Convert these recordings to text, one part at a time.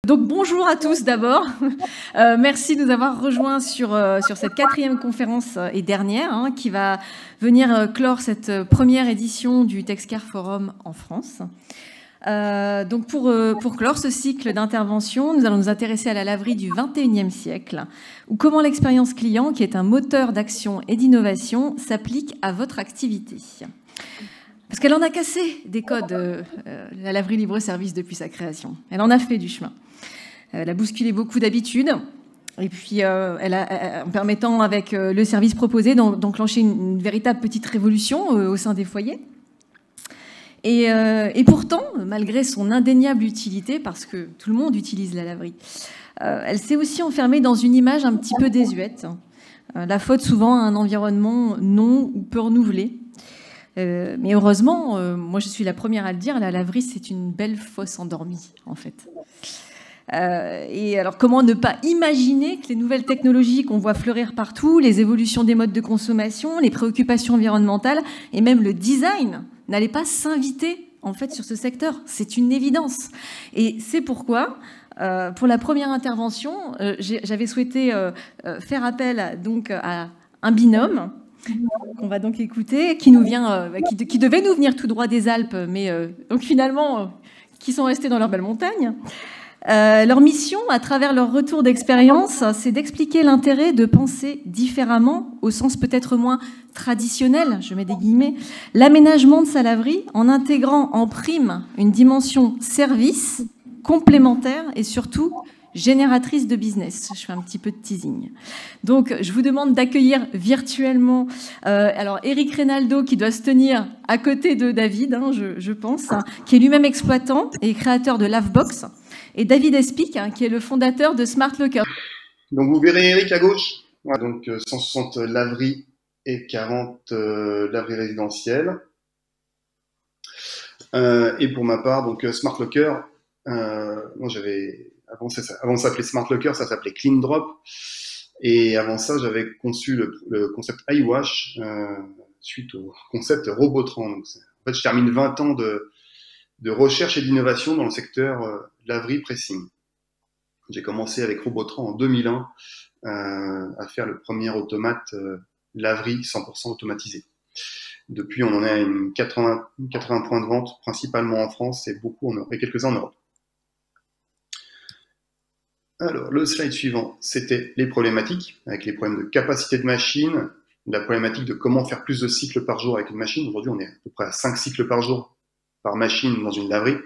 Donc bonjour à tous d'abord. Merci de nous avoir rejoints sur cette 4e conférence et dernière qui va venir clore cette première édition du TechScare Forum en France. Donc pour clore ce cycle d'intervention, nous allons nous intéresser à la laverie du 21e siècle, ou comment l'expérience client, qui est un moteur d'action et d'innovation, s'applique à votre activité. Parce qu'elle en a cassé des codes, la laverie libre-service depuis sa création. Elle en a fait du chemin. Elle a bousculé beaucoup d'habitudes, et puis en permettant avec le service proposé d'enclencher une véritable petite révolution au sein des foyers. Et pourtant, malgré son indéniable utilité, parce que tout le monde utilise la laverie, elle s'est aussi enfermée dans une image un petit peu désuète, la faute souvent à un environnement non ou peu renouvelé. Mais heureusement, moi je suis la première à le dire, la laverie c'est une belle fosse endormie en fait. Et alors comment ne pas imaginer que les nouvelles technologies qu'on voit fleurir partout, les évolutions des modes de consommation, les préoccupations environnementales et même le design n'allaient pas s'inviter en fait sur ce secteur. C'est une évidence. Et c'est pourquoi pour la première intervention, j'avais souhaité faire appel donc à un binôme qu'on va donc écouter, qui nous vient, qui devait nous venir tout droit des Alpes, mais donc finalement qui sont restés dans leur belle montagne. Leur mission, à travers leur retour d'expérience, c'est d'expliquer l'intérêt de penser différemment, au sens peut-être moins traditionnel, je mets des guillemets, l'aménagement de sa laverie en intégrant en prime une dimension service, complémentaire et surtout génératrice de business. Je fais un petit peu de teasing. Donc, je vous demande d'accueillir virtuellement alors Eric Reynaldo, qui doit se tenir à côté de David, je pense, qui est lui-même exploitant et créateur de Lavebox, et David Espic, qui est le fondateur de Smart Locker. Donc, vous verrez Eric à gauche. Voilà, donc, 160 laveries et 40 laveries résidentielles. Et pour ma part, donc Smart Locker, moi j'avais avant de s'appeler Smart Locker, ça s'appelait Clean Drop. Et avant ça, j'avais conçu le concept iWash suite au concept Robotran. Donc, en fait, je termine 20 ans de recherche et d'innovation dans le secteur laverie pressing. J'ai commencé avec Robotran en 2001 à faire le premier automate laverie 100% automatisé. Depuis, on en est à une 80 points de vente, principalement en France et quelques-uns en Europe. Alors, le slide suivant, c'était les problématiques, avec les problèmes de capacité de machine, la problématique de comment faire plus de cycles par jour avec une machine. Aujourd'hui, on est à peu près à 5 cycles par jour par machine dans une laverie,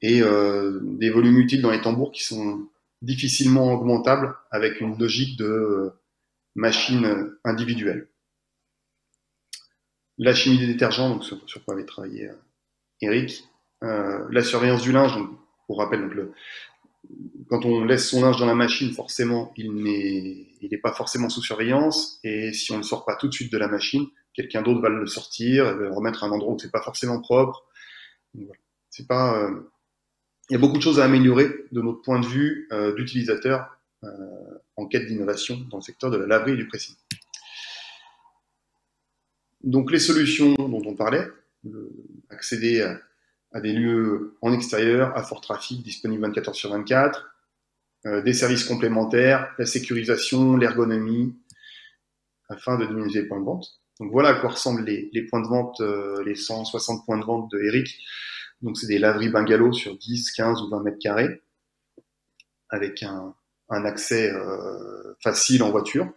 et des volumes utiles dans les tambours qui sont difficilement augmentables avec une logique de machine individuelle. La chimie des détergents, donc sur quoi avait travaillé Eric. La surveillance du linge, donc, pour rappel, donc quand on laisse son linge dans la machine, forcément, il n'est pas forcément sous surveillance. Et si on ne le sort pas tout de suite de la machine, quelqu'un d'autre va le sortir, et va le remettre à un endroit où c'est pas forcément propre. Donc, voilà. C'est pas, il y a beaucoup de choses à améliorer de notre point de vue d'utilisateur en quête d'innovation dans le secteur de la laverie et du pressing. Donc les solutions dont on parlait, accéder à des lieux en extérieur, à fort trafic, disponibles 24h/24, des services complémentaires, la sécurisation, l'ergonomie, afin de diminuer les points de vente. Donc voilà à quoi ressemblent les points de vente, les 160 points de vente de Eric. Donc c'est des laveries bungalows sur 10, 15 ou 20 mètres carrés, avec un accès facile en voiture.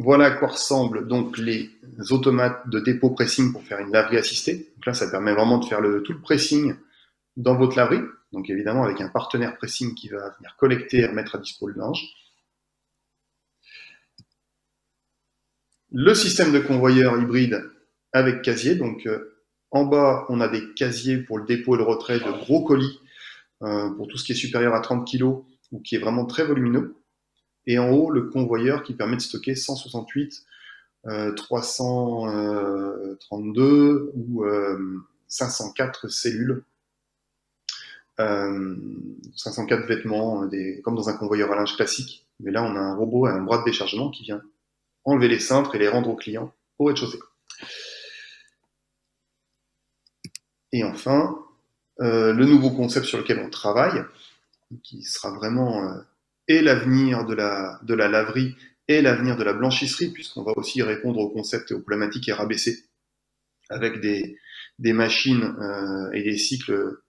Voilà à quoi ressemblent donc les automates de dépôt pressing pour faire une laverie assistée. Donc là, ça permet vraiment de faire tout le pressing dans votre laverie. Donc évidemment, avec un partenaire pressing qui va venir collecter et remettre à dispo le linge. Le système de convoyeur hybride avec casier. Donc en bas, on a des casiers pour le dépôt et le retrait de gros colis pour tout ce qui est supérieur à 30 kg ou qui est vraiment très volumineux. Et en haut, le convoyeur qui permet de stocker 168, 332 ou 504 cellules, 504 vêtements, comme dans un convoyeur à linge classique. Mais là, on a un robot et un bras de déchargement qui vient enlever les cintres et les rendre au client au rez-de-chaussée. Et enfin, Le nouveau concept sur lequel on travaille, qui sera vraiment et l'avenir de la laverie et l'avenir de la blanchisserie, puisqu'on va aussi répondre aux concepts et aux problématiques RABC avec des machines et des cycles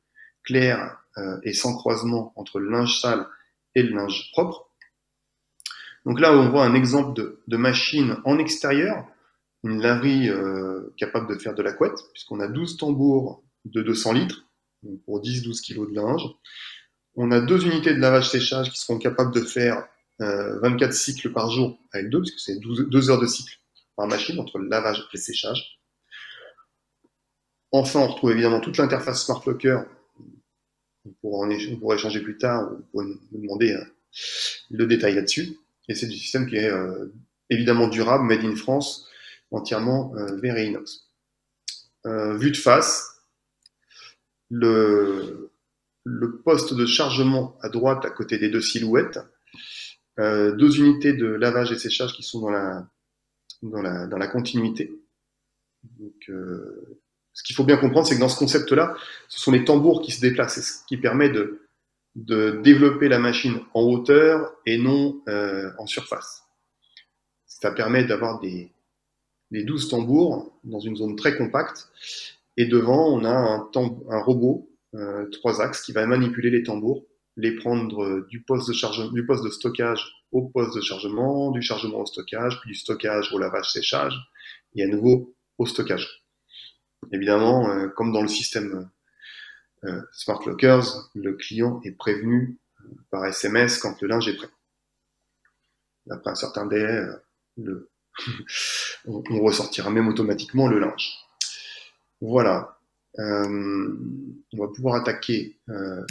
clairs et sans croisement entre le linge sale et le linge propre. Donc là, on voit un exemple de machine en extérieur, une laverie capable de faire de la couette, puisqu'on a 12 tambours de 200 litres, donc pour 10-12 kg de linge. On a 2 unités de lavage-séchage qui seront capables de faire 24 cycles par jour à L2, puisque c'est 2 heures de cycle par machine entre le lavage et le séchage. Enfin, on retrouve évidemment toute l'interface Smart Locker. On pourra échanger plus tard, vous pouvez nous demander le détail là-dessus. Et c'est du système qui est évidemment durable, made in France, entièrement verre et inox. Vue de face, le poste de chargement à droite à côté des 2 silhouettes, 2 unités de lavage et séchage qui sont dans la continuité. Donc, ce qu'il faut bien comprendre, c'est que dans ce concept-là, ce sont les tambours qui se déplacent, c'est ce qui permet de développer la machine en hauteur et non en surface. Ça permet d'avoir les 12 tambours dans une zone très compacte, et devant, on a un robot 3 axes qui va manipuler les tambours, les prendre du poste de stockage au poste de chargement, du chargement au stockage, puis du stockage au lavage-séchage, et à nouveau au stockage. Évidemment, comme dans le système Smart Lockers, le client est prévenu par SMS quand le linge est prêt. Après un certain délai, on ressortira même automatiquement le linge. Voilà. On va pouvoir attaquer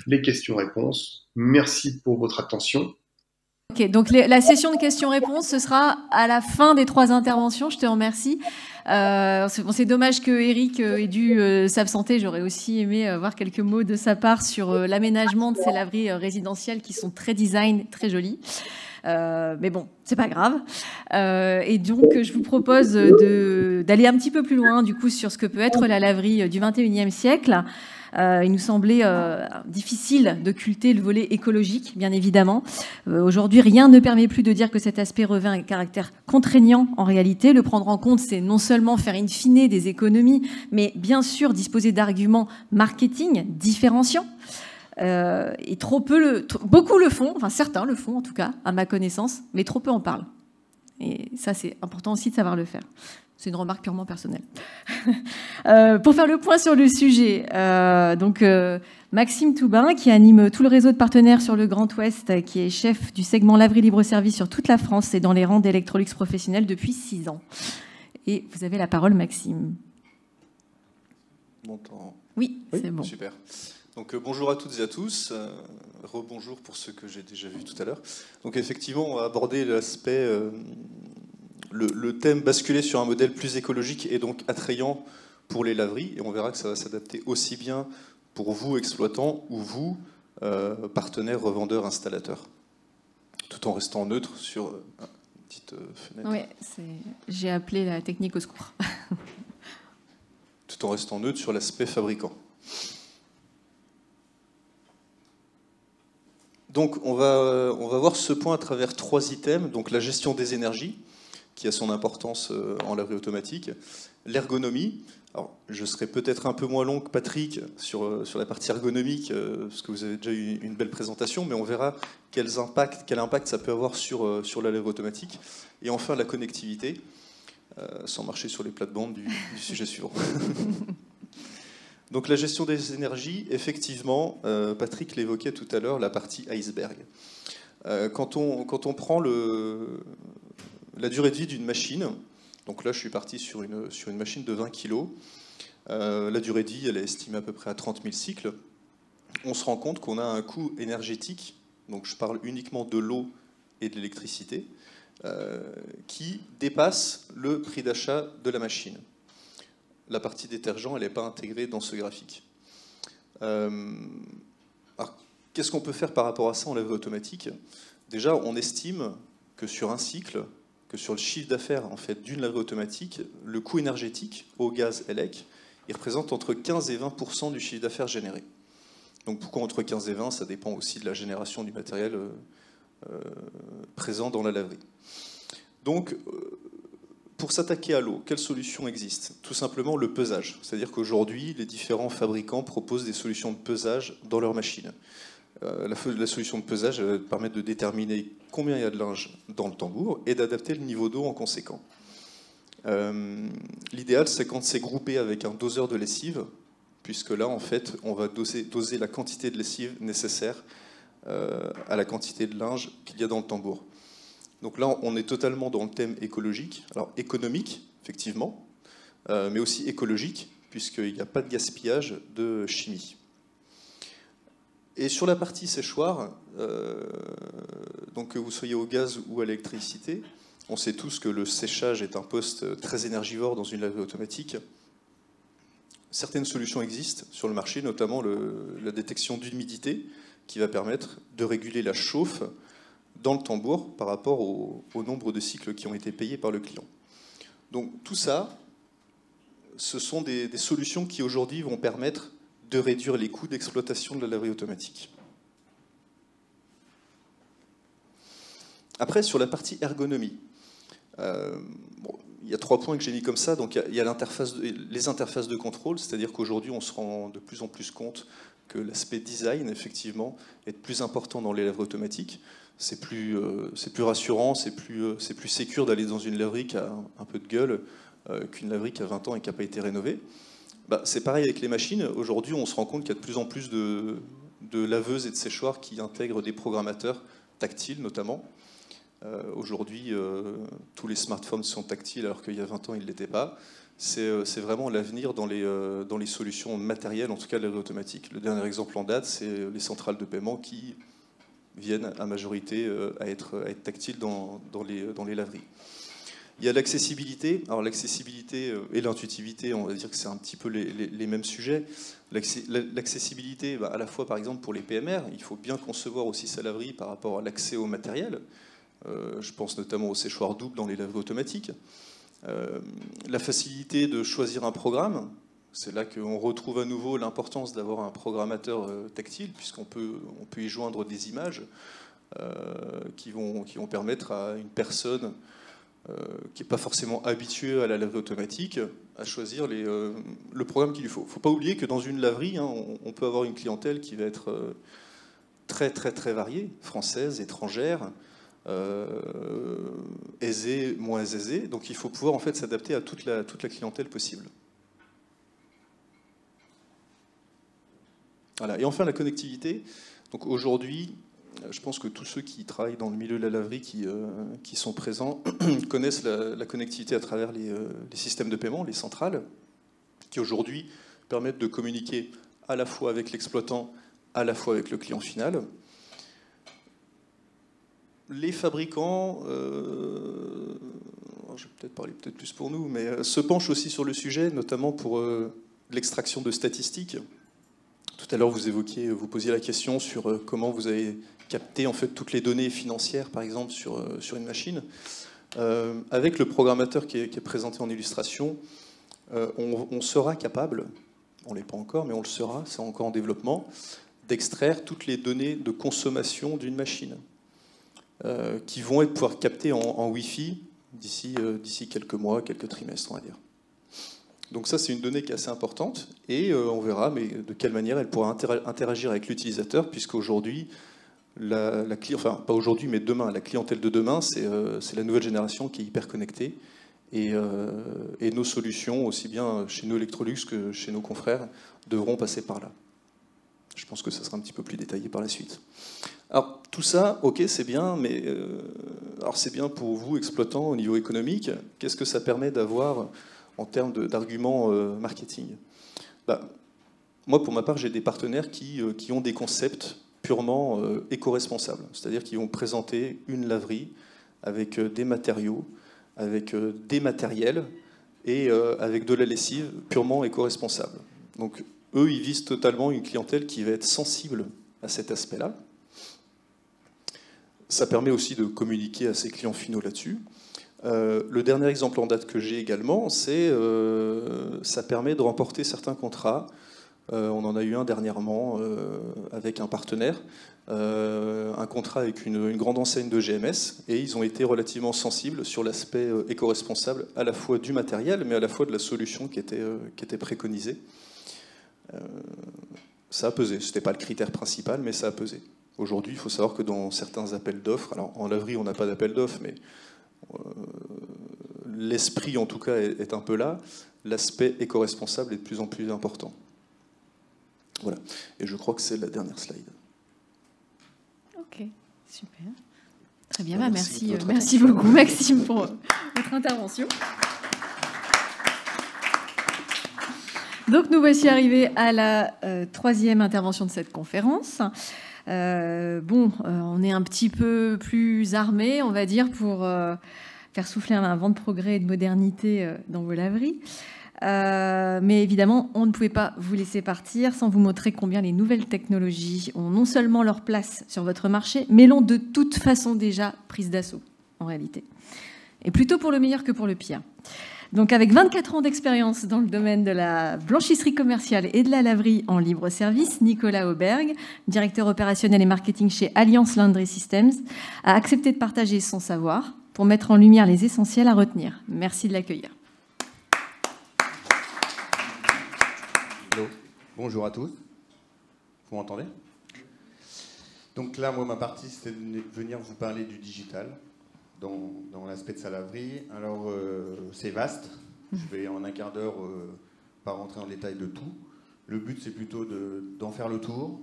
les questions-réponses. Merci pour votre attention. Ok, donc la session de questions-réponses, ce sera à la fin des 3 interventions. Je te remercie. C'est dommage que Eric ait dû s'absenter. J'aurais aussi aimé avoir quelques mots de sa part sur l'aménagement de ces laveries résidentielles qui sont très design, très jolies. Mais bon, c'est pas grave. Et donc, je vous propose d'aller un petit peu plus loin, du coup, sur ce que peut être la laverie du 21e siècle. Il nous semblait difficile d'occulter le volet écologique, bien évidemment. Aujourd'hui, rien ne permet plus de dire que cet aspect revêt un caractère contraignant en réalité. Le prendre en compte, c'est non seulement faire in fine des économies, mais bien sûr disposer d'arguments marketing différenciants. Et beaucoup le font, enfin certains le font en tout cas, à ma connaissance, mais trop peu en parlent. Et ça, c'est important aussi de savoir le faire. C'est une remarque purement personnelle. Pour faire le point sur le sujet, Maxime Toubin, qui anime tout le réseau de partenaires sur le Grand Ouest, qui est chef du segment laverie libre-service sur toute la France et dans les rangs d'Electrolux professionnels depuis 6 ans. Et vous avez la parole, Maxime. Oui, c'est bon. Super. Donc bonjour à toutes et à tous, rebonjour pour ceux que j'ai déjà vus tout à l'heure. Donc effectivement, on va aborder l'aspect, le thème basculer sur un modèle plus écologique et donc attrayant pour les laveries, et on verra que ça va s'adapter aussi bien pour vous exploitants ou vous partenaires, revendeurs, installateurs, tout en restant neutre sur une petite fenêtre. Oui, j'ai appelé la technique au secours. Tout en restant neutre sur l'aspect fabricant. Donc on va voir ce point à travers 3 items. Donc la gestion des énergies, qui a son importance en laverie automatique, l'ergonomie. Alors je serai peut-être un peu moins long que Patrick sur la partie ergonomique, parce que vous avez déjà eu une belle présentation, mais on verra quel impact ça peut avoir sur la laverie automatique. Et enfin la connectivité, sans marcher sur les plates-bandes du sujet suivant. Donc la gestion des énergies, effectivement, Patrick l'évoquait tout à l'heure, la partie iceberg. Quand on prend la durée de vie d'une machine, donc là je suis parti sur une machine de 20 kg, la durée de vie elle est estimée à peu près à 30 000 cycles, on se rend compte qu'on a un coût énergétique, donc je parle uniquement de l'eau et de l'électricité, qui dépasse le prix d'achat de la machine. La partie détergent, elle n'est pas intégrée dans ce graphique. Qu'est-ce qu'on peut faire par rapport à ça en laverie automatique? Déjà, on estime que sur un cycle, que sur le chiffre d'affaires en fait, d'une laverie automatique, le coût énergétique au gaz ELEC, il représente entre 15 et 20% du chiffre d'affaires généré. Donc pourquoi entre 15 et 20? Ça dépend aussi de la génération du matériel présent dans la laverie. Donc, pour s'attaquer à l'eau, quelle solution existe? Tout simplement le pesage. C'est-à-dire qu'aujourd'hui, les différents fabricants proposent des solutions de pesage dans leurs machines. La solution de pesage permet de déterminer combien il y a de linge dans le tambour et d'adapter le niveau d'eau en conséquent. L'idéal, c'est quand c'est groupé avec un doseur de lessive, puisque là, en fait, on va doser la quantité de lessive nécessaire à la quantité de linge qu'il y a dans le tambour. Donc là, on est totalement dans le thème écologique. Alors économique, effectivement, mais aussi écologique, puisqu'il n'y a pas de gaspillage de chimie. Et sur la partie séchoir, donc que vous soyez au gaz ou à l'électricité, on sait tous que le séchage est un poste très énergivore dans une laverie automatique. Certaines solutions existent sur le marché, notamment la détection d'humidité, qui va permettre de réguler la chauffe dans le tambour par rapport au nombre de cycles qui ont été payés par le client. Donc tout ça, ce sont des solutions qui aujourd'hui vont permettre de réduire les coûts d'exploitation de la laverie automatique. Après, sur la partie ergonomie, il y a 3 points que j'ai mis comme ça. Donc il y a les interfaces de contrôle, c'est-à-dire qu'aujourd'hui on se rend de plus en plus compte que l'aspect design, effectivement, est plus important dans les laveries automatiques. C'est plus rassurant, c'est plus sécure d'aller dans une laverie qui a un peu de gueule qu'une laverie qui a 20 ans et qui n'a pas été rénovée. C'est pareil avec les machines. Aujourd'hui, on se rend compte qu'il y a de plus en plus de laveuses et de séchoirs qui intègrent des programmateurs tactiles, notamment. Aujourd'hui, tous les smartphones sont tactiles, alors qu'il y a 20 ans, ils ne l'étaient pas. C'est vraiment l'avenir dans les solutions matérielles, en tout cas de la laverie automatique. Le dernier exemple en date, c'est les centrales de paiement qui viennent à majorité à être tactiles dans les laveries. Il y a l'accessibilité. Alors l'accessibilité et l'intuitivité, on va dire que c'est un petit peu les mêmes sujets. L'accessibilité, à la fois par exemple pour les PMR, il faut bien concevoir aussi sa laverie par rapport à l'accès au matériel. Je pense notamment au séchoir double dans les laveries automatiques. La facilité de choisir un programme, c'est là qu'on retrouve à nouveau l'importance d'avoir un programmateur tactile, puisqu'on peut y joindre des images qui vont permettre à une personne qui n'est pas forcément habituée à la laverie automatique à choisir le programme qu'il lui faut. Il ne faut pas oublier que dans une laverie, on peut avoir une clientèle qui va être très très très variée, française, étrangère, aisée, moins aisée. Donc il faut pouvoir en fait s'adapter à toute la clientèle possible. Voilà. Et enfin la connectivité. Donc aujourd'hui, je pense que tous ceux qui travaillent dans le milieu de la laverie qui sont présents connaissent la connectivité à travers les systèmes de paiement, les centrales, qui aujourd'hui permettent de communiquer à la fois avec l'exploitant, à la fois avec le client final. Les fabricants, je vais peut-être parler plus pour nous, mais se penchent aussi sur le sujet, notamment pour l'extraction de statistiques. Tout à l'heure, vous posiez la question sur comment vous avez capté en fait toutes les données financières, par exemple, sur une machine. Avec le programmateur qui est présenté en illustration, on sera capable, on ne l'est pas encore, mais on le sera, c'est encore en développement, d'extraire toutes les données de consommation d'une machine, qui vont être pouvoir capter en Wi-Fi d'ici quelques mois, quelques trimestres, on va dire. Donc ça, c'est une donnée qui est assez importante, et on verra mais de quelle manière elle pourra interagir avec l'utilisateur, puisqu'aujourd'hui, enfin pas aujourd'hui, mais demain, la clientèle de demain, c'est la nouvelle génération qui est hyper connectée, et nos solutions, aussi bien chez nous Electrolux que chez nos confrères, devront passer par là. Je pense que ça sera un petit peu plus détaillé par la suite. Alors tout ça, ok, c'est bien, mais alors c'est bien pour vous, exploitants, au niveau économique. Qu'est-ce que ça permet d'avoir en termes d'arguments marketing? Moi, pour ma part, j'ai des partenaires qui ont des concepts purement éco-responsables. C'est-à-dire qu'ils vont présenter une laverie avec des matériaux, avec des matériels et avec de la lessive purement éco-responsable. Donc, eux, ils visent totalement une clientèle qui va être sensible à cet aspect-là. Ça permet aussi de communiquer à ses clients finaux là-dessus. Le dernier exemple en date que j'ai également, c'est ça permet de remporter certains contrats On en a eu un dernièrement avec un partenaire, un contrat avec une grande enseigne de GMS, et ils ont été relativement sensibles sur l'aspect éco-responsable, à la fois du matériel, mais à la fois de la solution qui était préconisée. Ça a pesé. Ce n'était pas le critère principal, mais ça a pesé. Aujourd'hui, il faut savoir que dans certains appels d'offres, alors en laverie, on n'a pas d'appel d'offres, mais l'esprit, en tout cas, est un peu là. L'aspect éco-responsable est de plus en plus important. Voilà. Et je crois que c'est la dernière slide. Ok, super. Très bien, merci beaucoup Maxime pour votre intervention. Donc nous voici arrivés à la troisième intervention de cette conférence. On est un petit peu plus armés, on va dire, pour faire souffler un vent de progrès et de modernité dans vos laveries. Mais évidemment, on ne pouvait pas vous laisser partir sans vous montrer combien les nouvelles technologies ont non seulement leur place sur votre marché, mais l'ont de toute façon déjà prise d'assaut, en réalité. Et plutôt pour le meilleur que pour le pire. Donc avec 24 ans d'expérience dans le domaine de la blanchisserie commerciale et de la laverie en libre service, Nicolas Auberg, directeur opérationnel et marketing chez Alliance Laundry Systems, a accepté de partager son savoir pour mettre en lumière les essentiels à retenir. Merci de l'accueillir. Hello. Bonjour à tous. Vous m'entendez? Donc là, moi, ma partie, c'était de venir vous parler du digital dans l'aspect de sa laverie. Alors, c'est vaste. Je vais en un quart d'heure pas rentrer en détail de tout. Le but, c'est plutôt d'en faire le tour.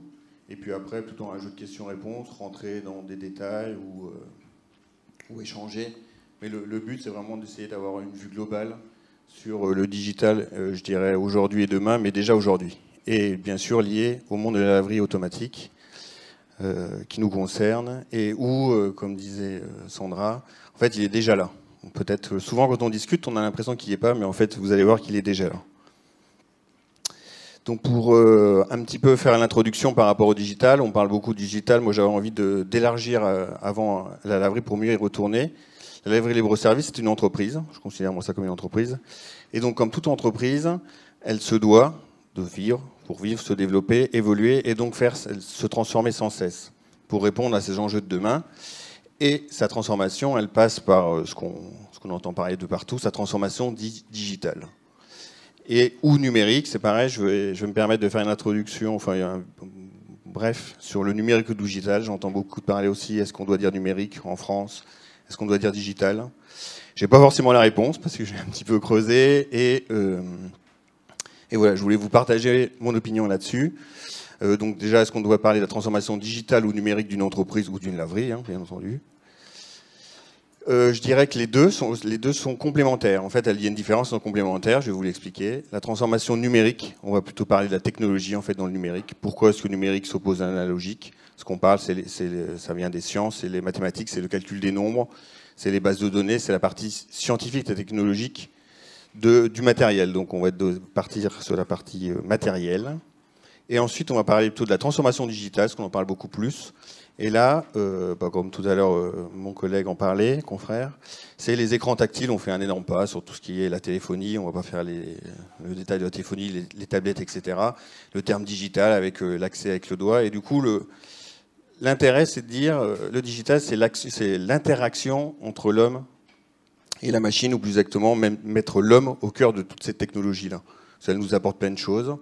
Et puis après, plutôt un jeu de questions-réponses, rentrer dans des détails ou échanger. Mais le but, c'est vraiment d'essayer d'avoir une vue globale sur le digital, je dirais aujourd'hui et demain, mais déjà aujourd'hui. Et bien sûr lié au monde de la laverie automatique qui nous concerne et où, comme disait Sandra, en fait il est déjà là. Peut-être souvent quand on discute, on a l'impression qu'il n'y est pas, mais en fait vous allez voir qu'il est déjà là. Donc pour un petit peu faire l'introduction par rapport au digital, on parle beaucoup de digital, moi j'avais envie d'élargir avant la laverie pour mieux y retourner. La laverie libre-service, c'est une entreprise, je considère moi ça comme une entreprise. Et donc comme toute entreprise, elle se doit de vivre, pour vivre, se développer, évoluer et donc se transformer sans cesse pour répondre à ces enjeux de demain. Et sa transformation, elle passe par ce qu'on entend parler de partout, sa transformation digitale. Et ou numérique, c'est pareil, je vais me permettre de faire une introduction, bref, sur le numérique ou digital. J'entends beaucoup parler aussi, est-ce qu'on doit dire numérique en France ? Est-ce qu'on doit dire digital ? J'ai pas forcément la réponse parce que j'ai un petit peu creusé et voilà, je voulais vous partager mon opinion là-dessus. Donc déjà, est-ce qu'on doit parler de la transformation digitale ou numérique d'une entreprise ou d'une laverie, bien entendu. Je dirais que les deux sont complémentaires. En fait, il y a une différence, sont complémentaires, je vais vous l'expliquer. La transformation numérique, on va plutôt parler de la technologie en fait dans le numérique. Pourquoi est-ce que le numérique s'oppose à l'analogique ? Ce qu'on parle, ça vient des sciences, c'est les mathématiques, c'est le calcul des nombres, c'est les bases de données, c'est la partie scientifique et technologique du matériel. Donc on va partir sur la partie matérielle. Et ensuite, on va parler plutôt de la transformation digitale, parce qu'on en parle beaucoup plus. Et là, comme tout à l'heure, mon collègue en parlait, confrère, c'est les écrans tactiles. On fait un énorme pas sur tout ce qui est la téléphonie. On ne va pas faire le détail de la téléphonie, les tablettes, etc. Le terme digital avec l'accès avec le doigt. Et du coup, l'intérêt, c'est de dire, le digital, c'est l'interaction entre l'homme et la machine, ou plus exactement, même mettre l'homme au cœur de toute cette technologie-là. Ça nous apporte plein de choses.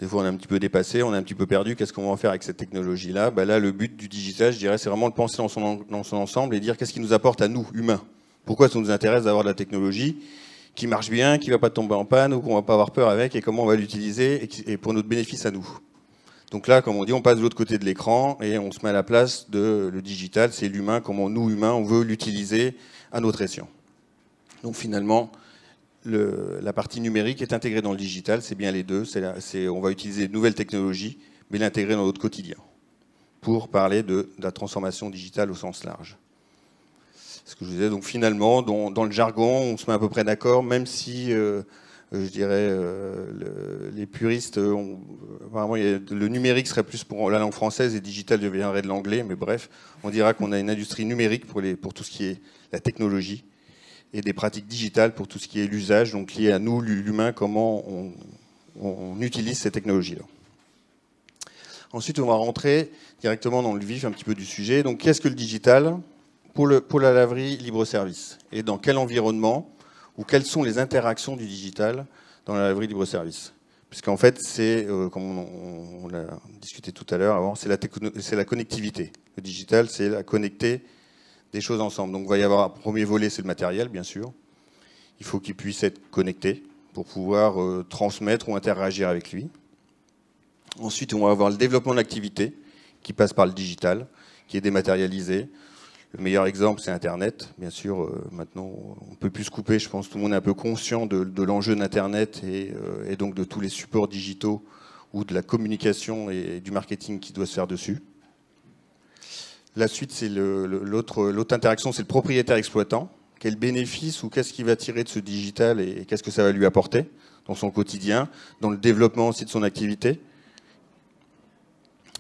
Des fois, on est un petit peu dépassé, on est un petit peu perdu. Qu'est-ce qu'on va en faire avec cette technologie-là ? Là, le but du digital, je dirais, c'est vraiment de penser dans son ensemble et dire qu'est-ce qui nous apporte à nous, humains. Pourquoi ça nous intéresse d'avoir de la technologie qui marche bien, qui ne va pas tomber en panne ou qu'on ne va pas avoir peur avec, et comment on va l'utiliser et pour notre bénéfice à nous. Donc là, comme on dit, on passe de l'autre côté de l'écran et on se met à la place de le digital, c'est l'humain, comment nous, humains, on veut l'utiliser à notre escient. Donc finalement, la partie numérique est intégrée dans le digital, c'est bien les deux. On va utiliser de nouvelles technologies, mais l'intégrer dans notre quotidien, pour parler de la transformation digitale au sens large. Ce que je disais, donc finalement, dans le jargon, on se met à peu près d'accord, même si, je dirais, les puristes, apparemment, le numérique serait plus pour la langue française et digital deviendrait de l'anglais, mais bref, on dira qu'on a une industrie numérique pour tout ce qui est la technologie, et des pratiques digitales pour tout ce qui est l'usage, donc lié à nous, l'humain, comment on utilise ces technologies-là. Ensuite, on va rentrer directement dans le vif un petit peu du sujet. Donc, qu'est-ce que le digital pour la laverie libre-service? Et dans quel environnement ou quelles sont les interactions du digital dans la laverie libre-service? Puisqu'en fait, c'est, comme on l'a discuté tout à l'heure avant, c'est la connectivité. Le digital, c'est la connecter des choses ensemble. Donc, il va y avoir un premier volet, c'est le matériel, bien sûr. Il faut qu'il puisse être connecté pour pouvoir transmettre ou interagir avec lui. Ensuite, on va avoir le développement de l'activité qui passe par le digital, qui est dématérialisé. Le meilleur exemple, c'est Internet. Bien sûr, maintenant, on ne peut plus se couper. Je pense que tout le monde est un peu conscient de l'enjeu d'Internet et donc de tous les supports digitaux ou de la communication et du marketing qui doit se faire dessus. La suite, c'est l'autre interaction, c'est le propriétaire exploitant. Quel bénéfice ou qu'est-ce qu'il va tirer de ce digital et qu'est-ce que ça va lui apporter dans son quotidien, dans le développement aussi de son activité.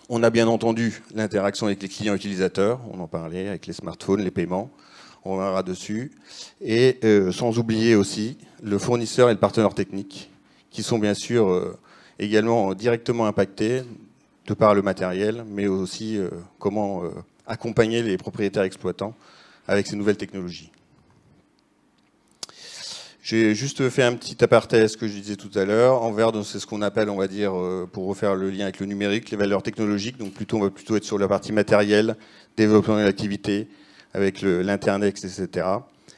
On a bien entendu l'interaction avec les clients utilisateurs, on en parlait, avec les smartphones, les paiements, on verra dessus. Et sans oublier aussi le fournisseur et le partenaire technique, qui sont bien sûr également directement impactés de par le matériel, mais aussi comment accompagner les propriétaires exploitants avec ces nouvelles technologies. J'ai juste fait un petit aparté à ce que je disais tout à l'heure. En vert, c'est ce qu'on appelle, on va dire, pour refaire le lien avec le numérique, les valeurs technologiques. Donc on va plutôt être sur la partie matérielle, développement de l'activité, avec l'Internet, etc.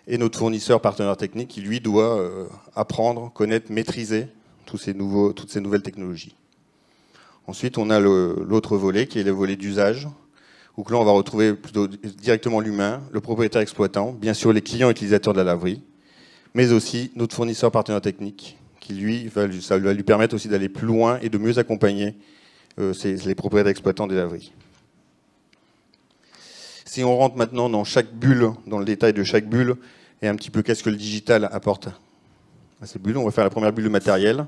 Et notre fournisseur, partenaire technique, qui lui doit apprendre, connaître, maîtriser toutes ces nouvelles technologies. Ensuite, on a l'autre volet, qui est le volet d'usage, où là, on va retrouver plutôt directement l'humain, le propriétaire exploitant, bien sûr les clients utilisateurs de la laverie, mais aussi notre fournisseur partenaire technique, qui lui, ça va lui permettre aussi d'aller plus loin et de mieux accompagner les propriétaires exploitants des laveries. Si on rentre maintenant dans chaque bulle, dans le détail de chaque bulle, et un petit peu qu'est-ce que le digital apporte à ces bulles, on va faire la première bulle de matériel.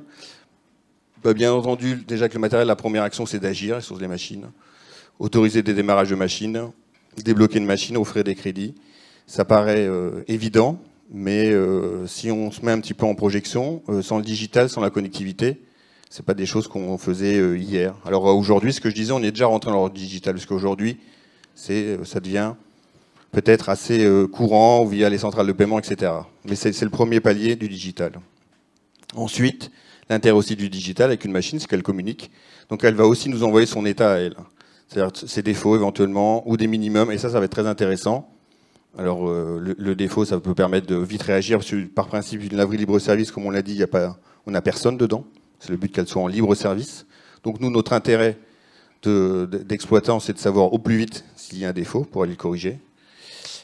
Bien entendu, déjà que le matériel, la première action, c'est d'agir sur les machines, autoriser des démarrages de machines, débloquer une machine, offrir des crédits. Ça paraît évident. Mais si on se met un petit peu en projection, sans le digital, sans la connectivité, c'est pas des choses qu'on faisait hier. Alors aujourd'hui, ce que je disais, on est déjà rentré dans le digital, parce qu'aujourd'hui, ça devient peut-être assez courant via les centrales de paiement, etc. Mais c'est le premier palier du digital. Ensuite, l'intérêt aussi du digital avec une machine, c'est qu'elle communique. Donc elle va aussi nous envoyer son état à elle. C'est-à-dire ses défauts éventuellement, ou des minimums, et ça va être très intéressant. Alors, le défaut, ça peut permettre de vite réagir, parce que par principe, une laverie libre-service, comme on l'a dit, on n'a personne dedans. C'est le but qu'elle soit en libre-service. Donc, nous, notre intérêt d'exploitant, c'est de savoir au plus vite s'il y a un défaut pour aller le corriger.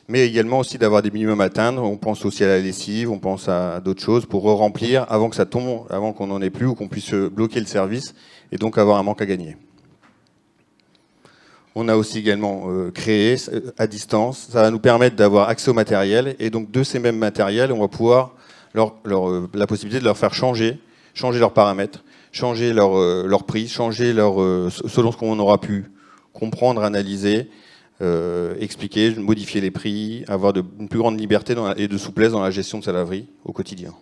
Mais également aussi d'avoir des minimums à atteindre. On pense aussi à la lessive, on pense à d'autres choses pour remplir avant que ça tombe, avant qu'on n'en ait plus ou qu'on puisse bloquer le service et donc avoir un manque à gagner. On a aussi également créé à distance. Ça va nous permettre d'avoir accès au matériel. Et donc, de ces mêmes matériels, on va pouvoir la possibilité de leur faire changer leurs paramètres, changer leur prix, changer selon ce qu'on aura pu comprendre, analyser, expliquer, modifier les prix, avoir une plus grande liberté et de souplesse dans la gestion de sa laverie au quotidien.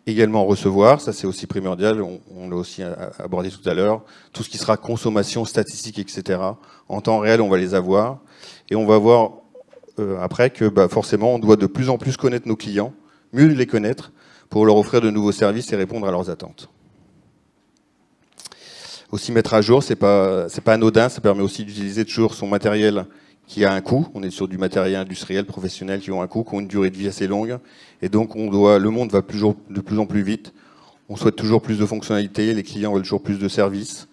Également recevoir, ça c'est aussi primordial, on l'a aussi abordé tout à l'heure, tout ce qui sera consommation, statistique, etc. En temps réel, on va les avoir, et on va voir après que forcément, on doit de plus en plus connaître nos clients, mieux les connaître, pour leur offrir de nouveaux services et répondre à leurs attentes. Aussi mettre à jour, c'est pas anodin, ça permet aussi d'utiliser toujours son matériel qui a un coût. On est sur du matériel industriel, professionnel, qui ont un coût, qui ont une durée de vie assez longue. Et donc, le monde va de plus en plus vite. On souhaite toujours plus de fonctionnalités. Les clients veulent toujours plus de services.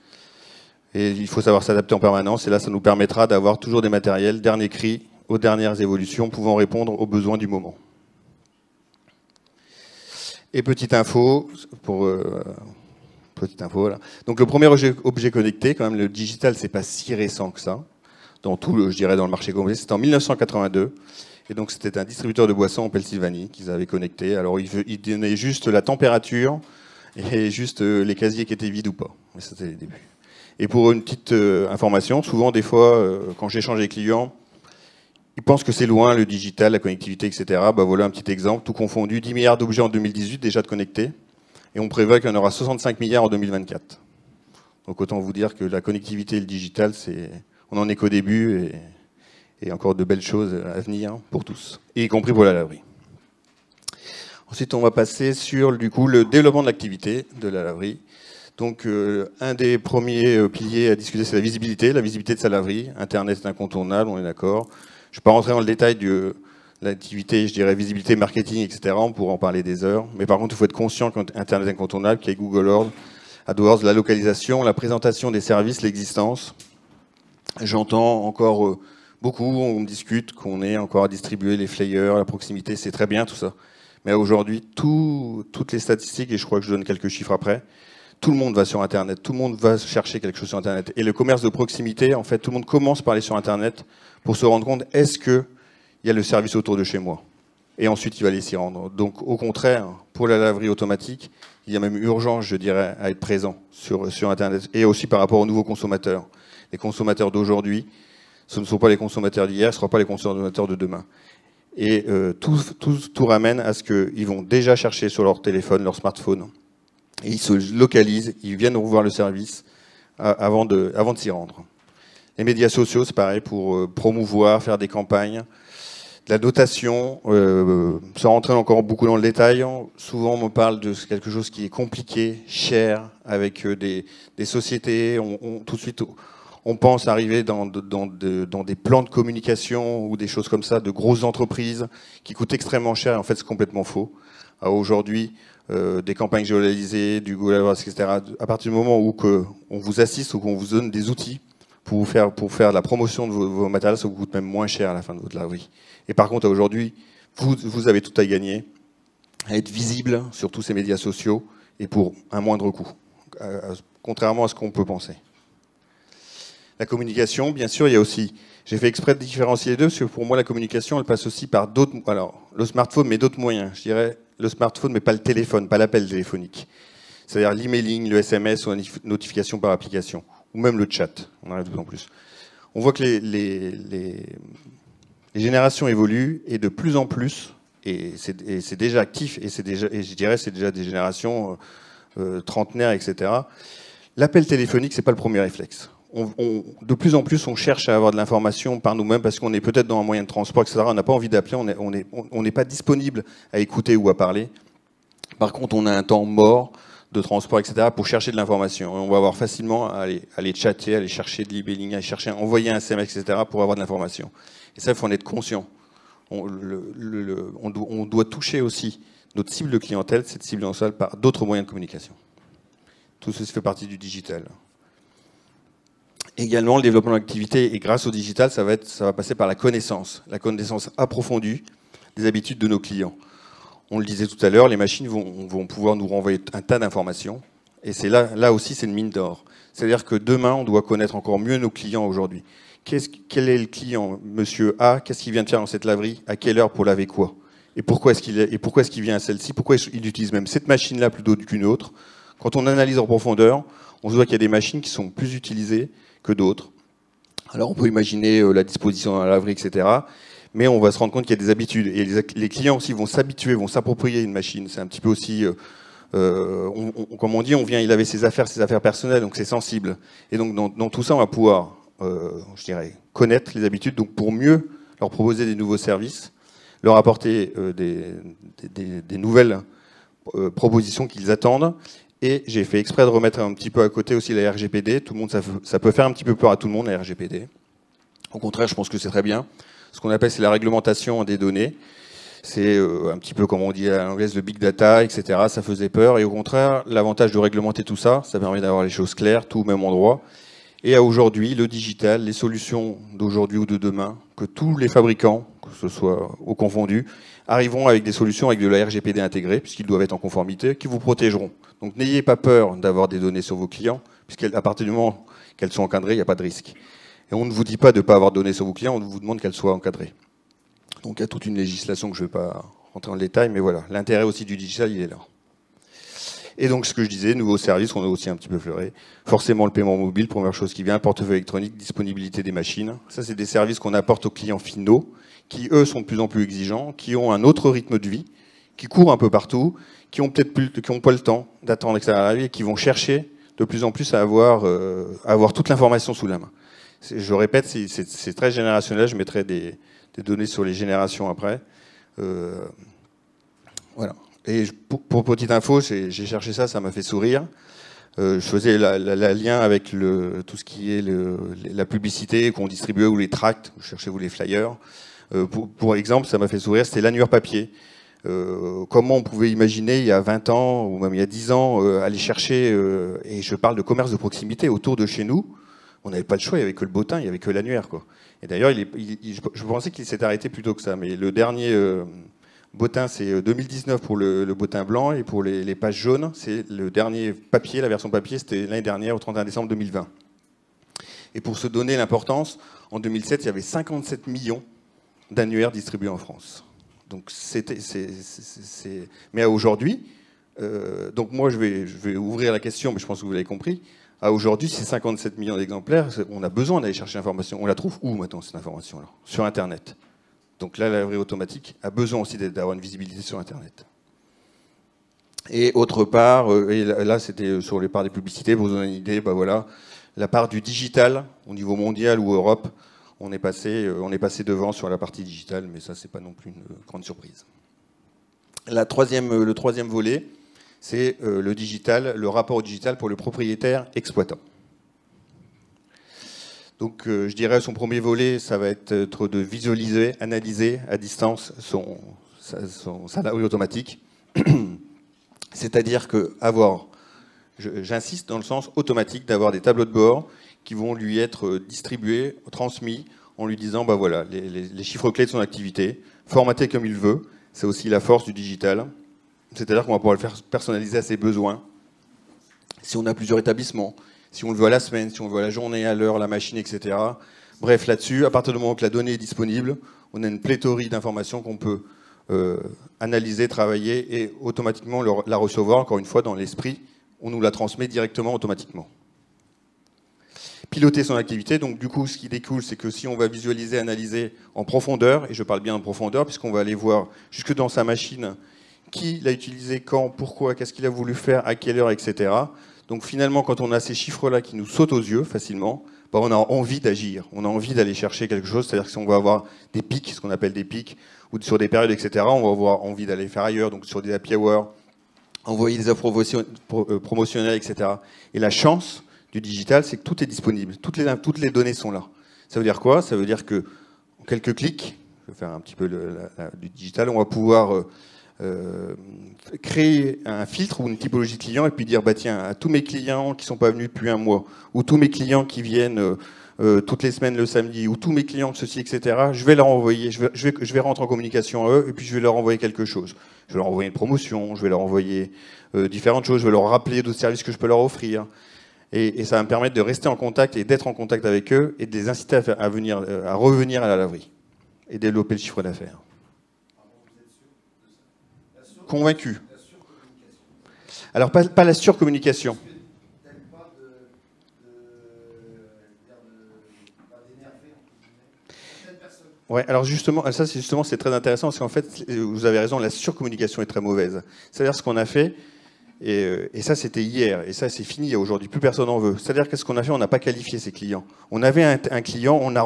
Et il faut savoir s'adapter en permanence. Et là, ça nous permettra d'avoir toujours des matériels dernier cri, aux dernières évolutions, pouvant répondre aux besoins du moment. Et petite info, voilà. Donc, le premier objet connecté, quand même, le digital, c'est pas si récent que ça. Dans le marché complet, c'était en 1982. Et donc, c'était un distributeur de boissons en Pennsylvanie qu'ils avaient connecté. Alors, il donnait juste la température et juste les casiers qui étaient vides ou pas. Mais c'était les débuts. Et pour une petite information, souvent, des fois, quand j'échange avec les clients, ils pensent que c'est loin, le digital, la connectivité, etc. Voilà un petit exemple. Tout confondu, 10 milliards d'objets en 2018 déjà de connectés. Et on prévoit qu'il y en aura 65 milliards en 2024. Donc autant vous dire que la connectivité et le digital, on n'en est qu'au début et encore de belles choses à venir pour tous, y compris pour la laverie. Ensuite, on va passer sur du coup, le développement de l'activité de la laverie. Donc un des premiers piliers à discuter, c'est la visibilité de sa laverie. Internet est incontournable, on est d'accord. Je ne vais pas rentrer dans le détail de l'activité, je dirais visibilité, marketing, etc. On pourra en parler des heures. Mais par contre, il faut être conscient qu'Internet est incontournable, qu'il y a Google AdWords, la localisation, la présentation des services, l'existence. J'entends encore beaucoup, on discute qu'on est encore à distribuer les flyers, la proximité, c'est très bien tout ça. Mais aujourd'hui, toutes les statistiques, et je crois que je donne quelques chiffres après, tout le monde va sur Internet, tout le monde va chercher quelque chose sur Internet. Et le commerce de proximité, en fait, tout le monde commence par aller sur Internet pour se rendre compte, est-ce qu'il y a le service autour de chez moi? Et ensuite, il va aller s'y rendre. Donc, au contraire, pour la laverie automatique, il y a même urgence, je dirais, à être présent sur Internet. Et aussi par rapport aux nouveaux consommateurs. Les consommateurs d'aujourd'hui, ce ne sont pas les consommateurs d'hier, ce ne seront pas les consommateurs de demain. Et tout ramène à ce qu'ils vont déjà chercher sur leur téléphone, leur smartphone, et ils se localisent, ils viennent voir le service avant de s'y rendre. Les médias sociaux, c'est pareil, pour promouvoir, faire des campagnes. La notation, sans rentrer encore beaucoup dans le détail, souvent on me parle de quelque chose qui est compliqué, cher, avec des sociétés, tout de suite on pense arriver dans des plans de communication ou des choses comme ça, de grosses entreprises qui coûtent extrêmement cher, et en fait c'est complètement faux. Aujourd'hui, des campagnes géolocalisées, du Google AdWords, etc., à partir du moment où on vous assiste ou qu'on vous donne des outils pour faire la promotion de vos matériels, ça vous coûte même moins cher à la fin de votre laverie. Et par contre, aujourd'hui, vous avez tout à gagner, à être visible sur tous ces médias sociaux et pour un moindre coût, contrairement à ce qu'on peut penser. La communication, bien sûr, il y a aussi... J'ai fait exprès de différencier les deux, parce que pour moi, la communication, elle passe aussi par d'autres... Alors, le smartphone, mais d'autres moyens. Je dirais le smartphone, mais pas le téléphone, pas l'appel téléphonique. C'est-à-dire l'emailing, le SMS ou la notification par application. Ou même le chat, on en a de plus en plus. On voit que les générations évoluent, et de plus en plus, et c'est déjà actif, et je dirais c'est déjà des générations trentenaires, etc. L'appel téléphonique, c'est pas le premier réflexe. De plus en plus, on cherche à avoir de l'information par nous-mêmes parce qu'on est peut-être dans un moyen de transport, etc. On n'a pas envie d'appeler, on n'est pas disponible à écouter ou à parler. Par contre, on a un temps mort de transport, etc. pour chercher de l'information. On va avoir facilement à aller chatter, à aller chercher de l'emailing, à envoyer un SMS, etc. pour avoir de l'information. Et ça, il faut en être conscient. On doit toucher aussi notre cible de clientèle, cette cible en salle, par d'autres moyens de communication. Tout ceci fait partie du digital. Également, le développement de l'activité, et grâce au digital, ça va passer par la connaissance approfondie des habitudes de nos clients. On le disait tout à l'heure, les machines vont pouvoir nous renvoyer un tas d'informations, et c'est là aussi, c'est une mine d'or. C'est-à-dire que demain, on doit connaître encore mieux nos clients aujourd'hui. Quel est le client, monsieur A, qu'est-ce qu'il vient de faire dans cette laverie, à quelle heure pour laver quoi? Et pourquoi est-ce qu'il vient à celle-ci? Pourquoi il utilise même cette machine-là plutôt qu'une autre? Quand on analyse en profondeur, on se voit qu'il y a des machines qui sont plus utilisées que d'autres. Alors on peut imaginer la disposition dans la laverie, etc. Mais on va se rendre compte qu'il y a des habitudes. Et les clients aussi vont s'habituer, vont s'approprier une machine. C'est un petit peu aussi, comme on dit, on vient y laver ses affaires personnelles, donc c'est sensible. Et donc dans tout ça, on va pouvoir, je dirais, connaître les habitudes, donc pour mieux leur proposer des nouveaux services, leur apporter des nouvelles propositions qu'ils attendent. Et j'ai fait exprès de remettre un petit peu à côté aussi la RGPD. Tout le monde, ça peut faire un petit peu peur à tout le monde, la RGPD. Au contraire, je pense que c'est très bien. Ce qu'on appelle, c'est la réglementation des données. C'est un petit peu, comme on dit à l'anglaise, le big data, etc. Ça faisait peur. Et au contraire, l'avantage de réglementer tout ça, ça permet d'avoir les choses claires, tout au même endroit. Et à aujourd'hui, le digital, les solutions d'aujourd'hui ou de demain, que tous les fabricants, que ce soit au confondu, arriveront avec des solutions avec de la RGPD intégrée, puisqu'ils doivent être en conformité, qui vous protégeront. Donc n'ayez pas peur d'avoir des données sur vos clients, puisqu'à partir du moment qu'elles sont encadrées, il n'y a pas de risque. Et on ne vous dit pas de ne pas avoir de données sur vos clients, on vous demande qu'elles soient encadrées. Donc il y a toute une législation que je ne vais pas rentrer dans le détail, mais voilà, l'intérêt aussi du digital, il est là. Et donc ce que je disais, nouveaux services, on a aussi un petit peu fleuré. Forcément le paiement mobile, première chose qui vient, portefeuille électronique, disponibilité des machines. Ça, c'est des services qu'on apporte aux clients finaux, qui eux sont de plus en plus exigeants, qui ont un autre rythme de vie, qui courent un peu partout, qui ont pas le temps d'attendre l'extérieur de la vie et qui vont chercher de plus en plus à avoir toute l'information sous la main. Je répète, c'est très générationnel. Je mettrai des données sur les générations après. Voilà. Et pour petite info, j'ai cherché ça m'a fait sourire. Je faisais la lien avec tout ce qui est la publicité qu'on distribuait ou les tracts. Vous cherchez vous les flyers. Pour exemple, ça m'a fait sourire. C'était l'annuaire papier. Comment on pouvait imaginer il y a 20 ans ou même il y a 10 ans aller chercher, et je parle de commerce de proximité autour de chez nous, on n'avait pas le choix, il n'y avait que le bottin, il n'y avait que l'annuaire, quoi. Et d'ailleurs, je pensais qu'il s'était arrêté plus tôt que ça, mais le dernier bottin, c'est 2019 pour le bottin blanc, et pour les pages jaunes, c'est le dernier papier, la version papier, c'était l'année dernière, au 31 décembre 2020. Et pour se donner l'importance, en 2007, il y avait 57 millions d'annuaires distribués en France. Donc mais aujourd'hui, donc moi je vais ouvrir la question, mais je pense que vous l'avez compris. Aujourd'hui, ces 57 millions d'exemplaires, on a besoin d'aller chercher l'information. On la trouve où maintenant, cette information-là? Sur Internet. Donc là, la laverie automatique a besoin aussi d'avoir une visibilité sur Internet. Et autre part, et là c'était sur les parts des publicités, pour vous donner une idée, bah voilà, la part du digital au niveau mondial ou Europe, on est passé devant sur la partie digitale, mais ça, c'est pas non plus une grande surprise. Le troisième volet, c'est le digital, le rapport au digital pour le propriétaire exploitant. Donc, je dirais, son premier volet, ça va être de visualiser, analyser à distance sa laverie automatique. C'est-à-dire j'insiste dans le sens automatique, d'avoir des tableaux de bord qui vont lui être distribués, transmis, en lui disant, bah voilà, les chiffres clés de son activité, formatés comme il veut. C'est aussi la force du digital. C'est-à-dire qu'on va pouvoir le faire personnaliser à ses besoins. Si on a plusieurs établissements, si on le veut à la semaine, si on le veut à la journée, à l'heure, la machine, etc. Bref, là-dessus, à partir du moment que la donnée est disponible, on a une pléthorie d'informations qu'on peut analyser, travailler et automatiquement la recevoir. Encore une fois, dans l'esprit, on nous la transmet directement, automatiquement. Piloter son activité, donc du coup, ce qui découle, c'est que si on va visualiser, analyser en profondeur, et je parle bien en profondeur, puisqu'on va aller voir jusque dans sa machine qui l'a utilisé, quand, pourquoi, qu'est-ce qu'il a voulu faire, à quelle heure, etc. Donc finalement, quand on a ces chiffres-là qui nous sautent aux yeux facilement, bah, on a envie d'agir, on a envie d'aller chercher quelque chose, c'est-à-dire que si on va avoir des pics, ce qu'on appelle des pics, ou sur des périodes, etc., on va avoir envie d'aller faire ailleurs, donc sur des happy hours, envoyer des offres promotionnelles, etc. Et la chance du digital, c'est que tout est disponible, toutes les données sont là. Ça veut dire quoi? Ça veut dire que en quelques clics, je vais faire un petit peu du digital, on va pouvoir créer un filtre ou une typologie de clients et puis dire, bah tiens, à tous mes clients qui ne sont pas venus depuis un mois, ou tous mes clients qui viennent toutes les semaines le samedi, ou tous mes clients ceci, etc., je vais leur envoyer, je vais rentrer en communication à eux, et puis je vais leur envoyer quelque chose. Je vais leur envoyer une promotion, je vais leur envoyer différentes choses, je vais leur rappeler d'autres services que je peux leur offrir. Et ça va me permettre de rester en contact et d'être en contact avec eux et de les inciter à revenir à la laverie et développer le chiffre d'affaires. Convaincu. Alors, pas la surcommunication. Ouais, alors justement, ça c'est très intéressant parce qu'en fait, vous avez raison, la surcommunication est très mauvaise. C'est-à-dire ce qu'on a fait, et ça c'était hier, et ça c'est fini, aujourd'hui plus personne n'en veut. C'est-à-dire qu'est-ce qu'on a fait? On n'a pas qualifié ses clients. On avait un client, on lui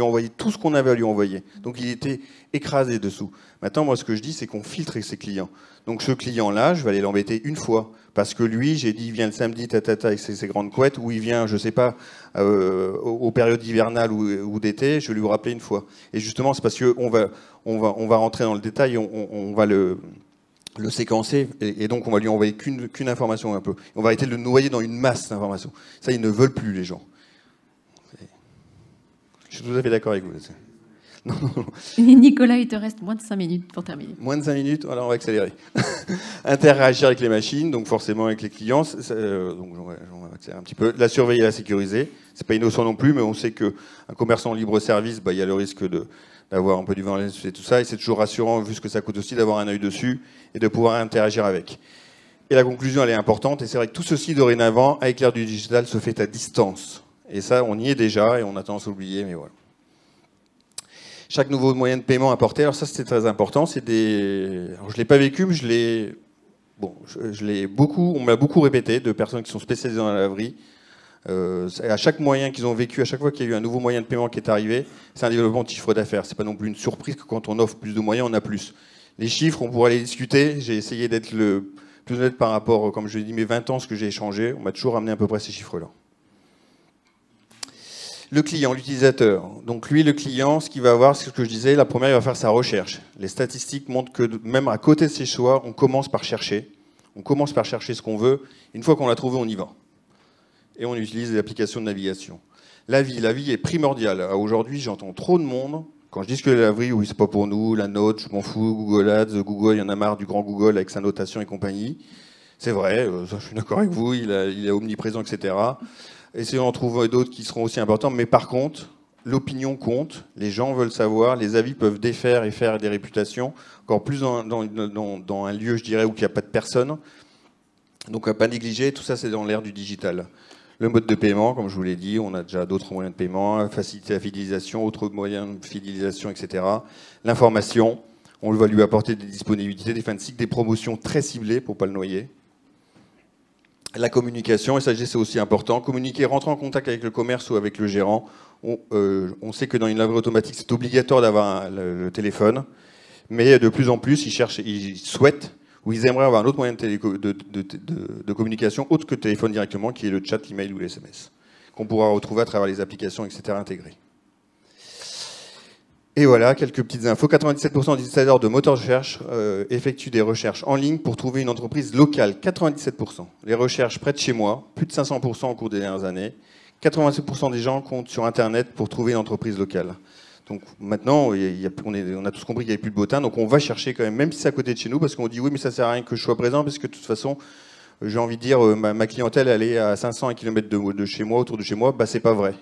a envoyé tout ce qu'on avait à lui envoyer. Donc il était écrasé dessous. Maintenant, moi ce que je dis, c'est qu'on filtre ses clients. Donc ce client-là, je vais aller l'embêter une fois. Parce que lui, j'ai dit, il vient le samedi, avec ses grandes couettes, ou il vient, je sais pas, aux périodes hivernales ou d'été, je vais lui rappeler une fois. Et justement, c'est parce qu'on va rentrer dans le détail, on va le séquencer, et donc on va lui envoyer qu'une information un peu. On va arrêter de le noyer dans une masse d'informations. Ça, ils ne veulent plus, les gens. Je suis tout à fait d'accord avec vous. Non. Nicolas, il te reste moins de 5 minutes pour terminer. Moins de 5 minutes, alors on va accélérer. Interagir avec les machines, donc forcément avec les clients, donc on va accélérer un petit peu. La surveiller et la sécuriser, c'est pas innocent non plus, mais on sait qu'un commerçant en libre service, bah, il y a le risque d'avoir un peu du vent et tout ça, et c'est toujours rassurant, vu ce que ça coûte aussi, d'avoir un œil dessus et de pouvoir interagir avec. Et la conclusion, elle est importante, et c'est vrai que tout ceci, dorénavant, avec l'ère du digital, se fait à distance. Et ça, on y est déjà, et on a tendance à oublier, mais voilà. chaque nouveau moyen de paiement apporté. Alors ça, c'était très important. Alors, je ne l'ai pas vécu, mais on m'a beaucoup répété de personnes qui sont spécialisées dans la laverie. À chaque moyen qu'ils ont vécu, à chaque fois qu'il y a eu un nouveau moyen de paiement qui est arrivé, c'est un développement de chiffre d'affaires. C'est pas non plus une surprise que quand on offre plus de moyens, on a plus. Les chiffres, on pourrait les discuter. J'ai essayé d'être le plus honnête par rapport, comme je l'ai dit, mes 20 ans, ce que j'ai échangé. On m'a toujours ramené à peu près ces chiffres-là. Le client, l'utilisateur. Donc lui, le client, ce qu'il va avoir, c'est ce que je disais, la première, il va faire sa recherche. Les statistiques montrent que même à côté de ses choix, on commence par chercher. On commence par chercher ce qu'on veut. Une fois qu'on l'a trouvé, on y va. Et on utilise les applications de navigation. La vie est primordiale. Aujourd'hui, j'entends trop de monde. Quand je dis que la laverie, oui, c'est pas pour nous, la note, je m'en fous, Google Ads, Google, il y en a marre du grand Google avec sa notation et compagnie. C'est vrai, je suis d'accord avec vous, il est omniprésent, etc. Essayons d'en trouver d'autres qui seront aussi importants. Mais par contre, l'opinion compte, les gens veulent savoir, les avis peuvent défaire et faire des réputations, encore plus dans un lieu, je dirais, où il n'y a pas de personne. Donc à pas négliger, tout ça c'est dans l'ère du digital. Le mode de paiement, comme je vous l'ai dit, on a déjà d'autres moyens de paiement, faciliter la fidélisation, autres moyens de fidélisation, etc. L'information, on va lui apporter des disponibilités, des fins de cycle, des promotions très ciblées pour ne pas le noyer. La communication, et ça c'est aussi important, communiquer, rentrer en contact avec le commerce ou avec le gérant. On sait que dans une laverie automatique, c'est obligatoire d'avoir le téléphone, mais de plus en plus, ils souhaitent ou ils aimeraient avoir un autre moyen de communication autre que le téléphone directement, qui est le chat, l'email ou les SMS, qu'on pourra retrouver à travers les applications, etc. intégrées. Et voilà, quelques petites infos. 97% des utilisateurs de moteurs de recherche effectuent des recherches en ligne pour trouver une entreprise locale. 97%. Les recherches près de chez moi, plus de 500% au cours des dernières années. 87% des gens comptent sur Internet pour trouver une entreprise locale. Donc maintenant, on a tous compris qu'il n'y avait plus de bottin, donc on va chercher quand même si c'est à côté de chez nous, parce qu'on dit oui, mais ça ne sert à rien que je sois présent, parce que de toute façon, j'ai envie de dire, ma clientèle, elle est à 500 km de chez moi, autour de chez moi, bah c'est pas vrai.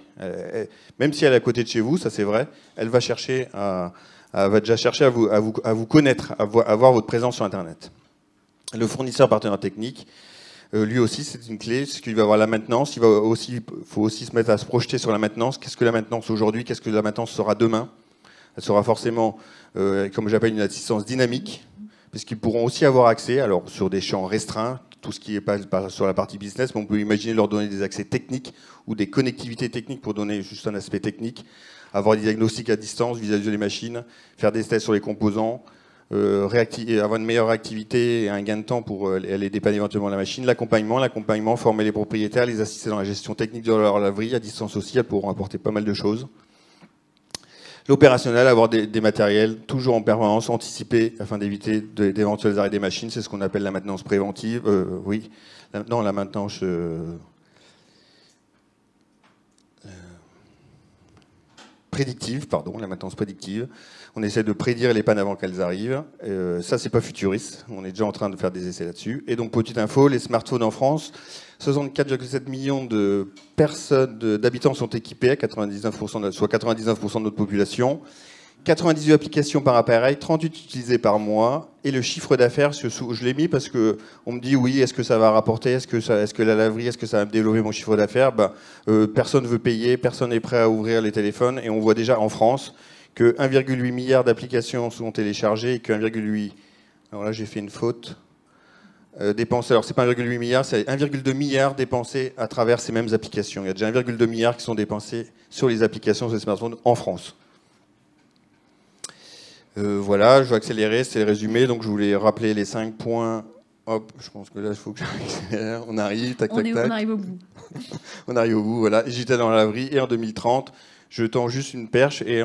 Même si elle est à côté de chez vous, ça c'est vrai, elle va chercher va déjà chercher à vous connaître, à voir votre présence sur Internet. Le fournisseur partenaire technique, lui aussi, c'est une clé, c'est qu'il va avoir la maintenance. Il faut aussi se mettre à se projeter sur la maintenance. Qu'est-ce que la maintenance aujourd'hui? Qu'est-ce que la maintenance sera demain? Elle sera forcément, comme j'appelle, une assistance dynamique, puisqu'ils pourront aussi avoir accès, alors sur des champs restreints, tout ce qui n'est pas sur la partie business, mais on peut imaginer leur donner des accès techniques ou des connectivités techniques pour donner juste un aspect technique, avoir des diagnostics à distance, visualiser les machines, faire des tests sur les composants, avoir une meilleure réactivité et un gain de temps pour aller dépanner éventuellement la machine. L'accompagnement, former les propriétaires, les assister dans la gestion technique de leur laverie, à distance aussi, elles pourront apporter pas mal de choses. L'opérationnel, avoir des matériels toujours en permanence, anticipés, afin d'éviter d'éventuels arrêts des machines, c'est ce qu'on appelle la maintenance préventive. La maintenance... prédictive, la maintenance prédictive. On essaie de prédire les pannes avant qu'elles arrivent. Ça, c'est pas futuriste. On est déjà en train de faire des essais là-dessus. Et donc, petite info, les smartphones en France, 64,7 millions de personnes, d'habitants sont équipés, à 99%, soit 99% de notre population. 98 applications par appareil, 38 utilisées par mois. Et le chiffre d'affaires, je l'ai mis parce qu'on me dit oui, est-ce que ça va rapporter, est-ce que la laverie, est-ce que ça va me développer mon chiffre d'affaires? Personne ne veut payer, personne n'est prêt à ouvrir les téléphones. Et on voit déjà en France que 1,8 milliard d'applications sont téléchargées et que 1,8... Alors là, j'ai fait une faute. Dépensés. Alors, c'est pas 1,8 milliard, c'est 1,2 milliard dépensés à travers ces mêmes applications. Il y a déjà 1,2 milliard qui sont dépensés sur les applications sur les smartphones en France. Voilà, je vais accélérer, c'est le résumé. Donc, je voulais rappeler les 5 points. Hop, je pense que là, il faut que j'accélère. On arrive, tac. On arrive au bout. On arrive au bout, voilà. Digital dans la laverie. Et en 2030, je tends juste une perche. Et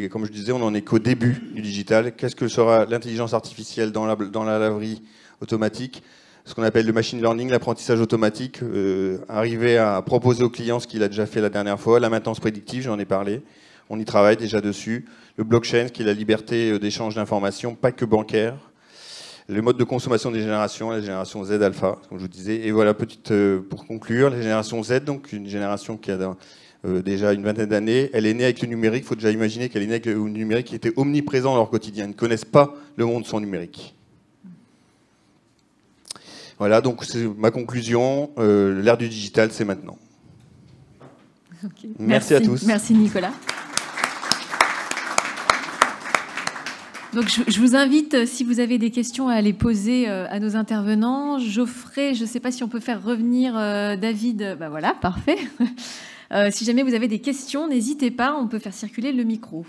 comme je disais, on n'en est qu'au début du digital. Qu'est-ce que sera l'intelligence artificielle dans la laverie automatique? Ce qu'on appelle le machine learning, l'apprentissage automatique. Arriver à proposer au client ce qu'il a déjà fait la dernière fois. La maintenance prédictive, j'en ai parlé. On y travaille déjà dessus. Le blockchain, qui est la liberté d'échange d'informations, pas que bancaire. Le mode de consommation des générations, la génération Z alpha, comme je vous disais. Et voilà, pour conclure, la génération Z, donc une génération qui a déjà une vingtaine d'années, elle est née avec le numérique. Il faut déjà imaginer qu'elle est née avec le numérique qui était omniprésent dans leur quotidien. Ils ne connaissent pas le monde sans numérique. Voilà, donc c'est ma conclusion. L'ère du digital, c'est maintenant. Okay. Merci à tous. Merci Nicolas. Donc je vous invite, si vous avez des questions, à les poser à nos intervenants. Geoffrey, je ne sais pas si on peut faire revenir David. Ben voilà, parfait. Si jamais vous avez des questions, n'hésitez pas, on peut faire circuler le micro.